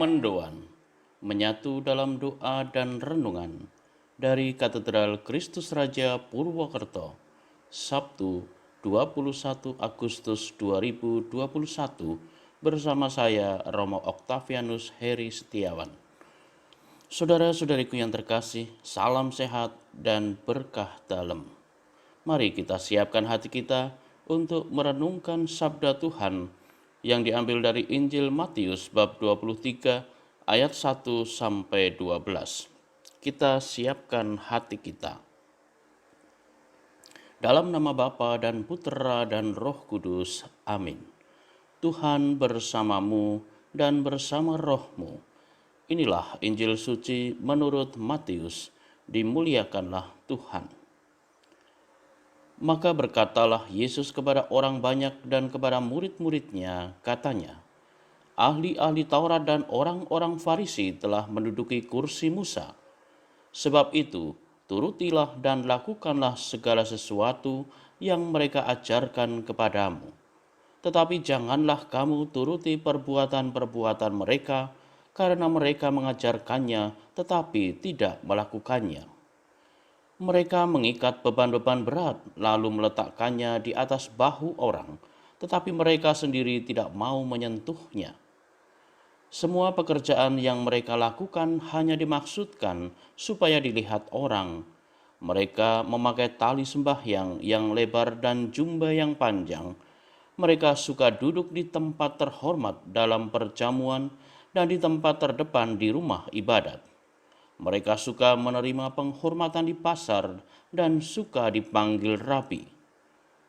Mendoan menyatu dalam doa dan renungan dari Katedral Kristus Raja Purwokerto, Sabtu 21 Agustus 2021 bersama saya Romo Octavianus Heri Setiawan. Saudara-saudariku yang terkasih, salam sehat dan berkah dalam. Mari kita siapkan hati kita untuk merenungkan sabda Tuhan yang diambil dari Injil Matius bab 23 ayat 1 sampai 12. Kita siapkan hati kita. Dalam nama Bapa dan Putera dan Roh Kudus. Amin. Tuhan bersamamu dan bersama rohmu. Inilah Injil suci menurut Matius. Dimuliakanlah Tuhan. Maka berkatalah Yesus kepada orang banyak dan kepada murid-muridnya, katanya, ahli-ahli Taurat dan orang-orang Farisi telah menduduki kursi Musa. Sebab itu, turutilah dan lakukanlah segala sesuatu yang mereka ajarkan kepadamu. Tetapi janganlah kamu turuti perbuatan-perbuatan mereka, karena mereka mengajarkannya tetapi tidak melakukannya. Mereka mengikat beban-beban berat, lalu meletakkannya di atas bahu orang, tetapi mereka sendiri tidak mau menyentuhnya. Semua pekerjaan yang mereka lakukan hanya dimaksudkan supaya dilihat orang. Mereka memakai tali sembahyang yang lebar dan jubah yang panjang. Mereka suka duduk di tempat terhormat dalam perjamuan dan di tempat terdepan di rumah ibadat. Mereka suka menerima penghormatan di pasar dan suka dipanggil rabi.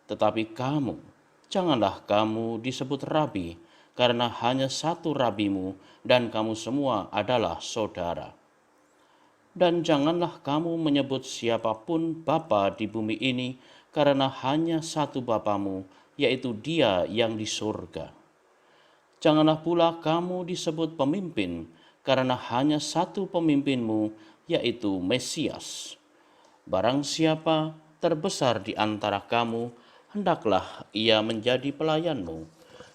Tetapi kamu, janganlah kamu disebut rabi, karena hanya satu rabimu dan kamu semua adalah saudara. Dan janganlah kamu menyebut siapapun bapa di bumi ini, karena hanya satu bapamu, yaitu Dia yang di surga. Janganlah pula kamu disebut pemimpin, karena hanya satu pemimpinmu, yaitu Mesias. Barang siapa terbesar di antara kamu, hendaklah ia menjadi pelayanmu.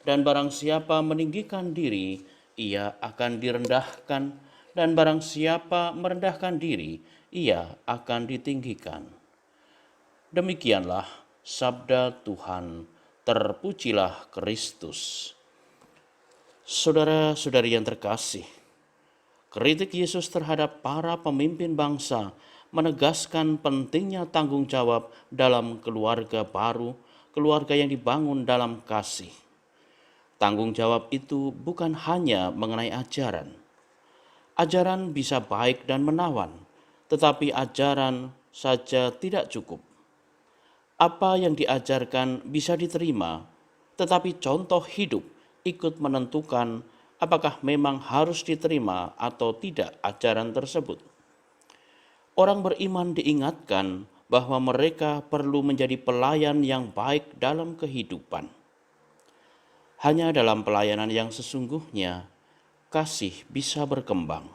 Dan barang siapa meninggikan diri, ia akan direndahkan. Dan barang siapa merendahkan diri, ia akan ditinggikan. Demikianlah sabda Tuhan. Terpujilah Kristus. Saudara-saudari yang terkasih, kritik Yesus terhadap para pemimpin bangsa menegaskan pentingnya tanggung jawab dalam keluarga baru, keluarga yang dibangun dalam kasih. Tanggung jawab itu bukan hanya mengenai ajaran. Ajaran bisa baik dan menawan, tetapi ajaran saja tidak cukup. Apa yang diajarkan bisa diterima, tetapi contoh hidup ikut menentukan apakah memang harus diterima atau tidak ajaran tersebut. Orang beriman diingatkan bahwa mereka perlu menjadi pelayan yang baik dalam kehidupan. Hanya dalam pelayanan yang sesungguhnya, kasih bisa berkembang.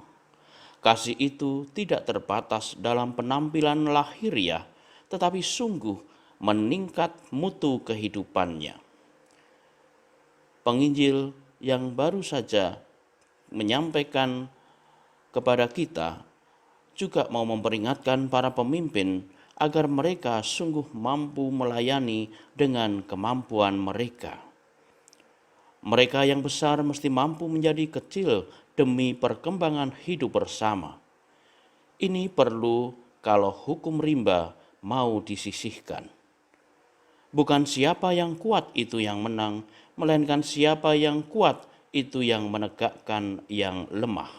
Kasih itu tidak terbatas dalam penampilan lahiriah, tetapi sungguh meningkat mutu kehidupannya. Penginjil yang baru saja menyampaikan kepada kita juga mau memperingatkan para pemimpin agar mereka sungguh mampu melayani dengan kemampuan mereka. Mereka yang besar mesti mampu menjadi kecil demi perkembangan hidup bersama. Ini perlu kalau hukum rimba mau disisihkan. Bukan siapa yang kuat itu yang menang, melainkan siapa yang kuat itu yang menegakkan yang lemah.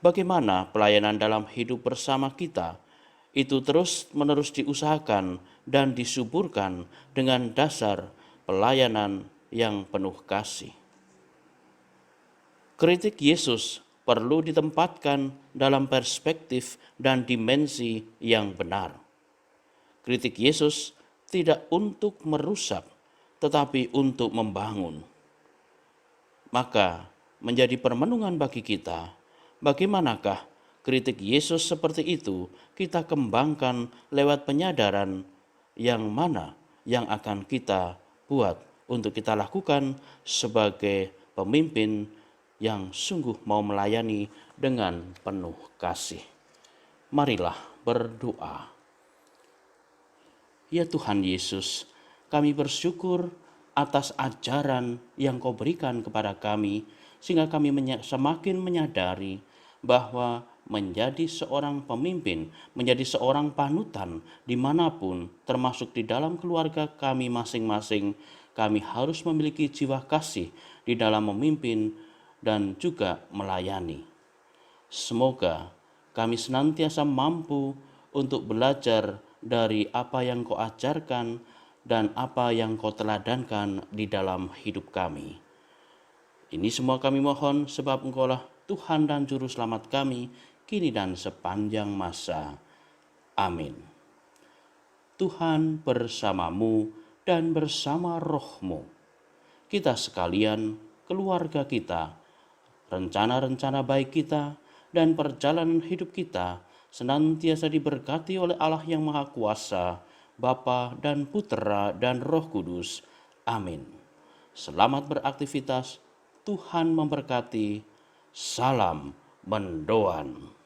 Bagaimana pelayanan dalam hidup bersama kita itu terus-menerus diusahakan dan disuburkan dengan dasar pelayanan yang penuh kasih. Kritik Yesus perlu ditempatkan dalam perspektif dan dimensi yang benar. Kritik Yesus tidak untuk merusak, tetapi untuk membangun. Maka menjadi permenungan bagi kita, bagaimanakah kritik Yesus seperti itu kita kembangkan lewat penyadaran yang mana yang akan kita buat untuk kita lakukan sebagai pemimpin yang sungguh mau melayani dengan penuh kasih. Marilah berdoa. Ya Tuhan Yesus, kami bersyukur atas ajaran yang Kau berikan kepada kami, sehingga kami semakin menyadari bahwa menjadi seorang pemimpin, menjadi seorang panutan dimanapun, termasuk di dalam keluarga kami masing-masing, kami harus memiliki jiwa kasih di dalam memimpin dan juga melayani. Semoga kami senantiasa mampu untuk belajar dari apa yang Kau ajarkan dan apa yang Kau teladankan di dalam hidup kami. Ini semua kami mohon sebab Engkaulah Tuhan dan Juru Selamat kami, kini dan sepanjang masa. Amin. Tuhan bersamamu dan bersama rohmu. Kita sekalian, keluarga kita, rencana-rencana baik kita, dan perjalanan hidup kita senantiasa diberkati oleh Allah yang Maha Kuasa, Bapa dan Putera dan Roh Kudus. Amin. Selamat beraktivitas, Tuhan memberkati. Salam mendoan.